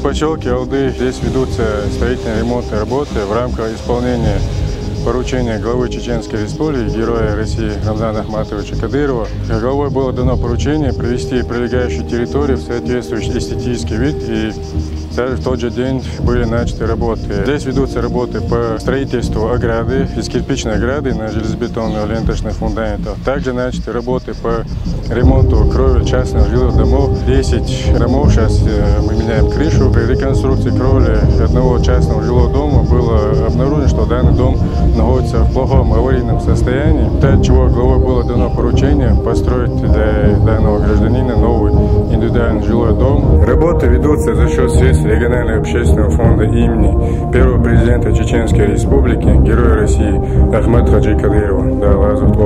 В поселке Алды здесь ведутся строительные ремонтные работы в рамках исполнения поручения главы Чеченской Республики, героя России Рамзана Ахматовича Кадырова. Главой было дано поручение привести прилегающую территорию в соответствующий эстетический вид, и в тот же день были начаты работы. Здесь ведутся работы по строительству ограды, из кирпичной ограды на железобетонных ленточных фундаментах. Также начаты работы по ремонту кровли частных жилых домов. 10 домов, сейчас мы меняем крышу. При реконструкции кровли одного частного жилого дома было обнаружено, что данный дом находится в плохом аварийном состоянии, от чего главой было дано поручение построить для данного гражданина новый индивидуальный жилой дом. Работы ведутся за счет средств регионального общественного фонда имени первого президента Чеченской Республики, героя России Ахмата Хаджи Кадырова. Да, Лазов,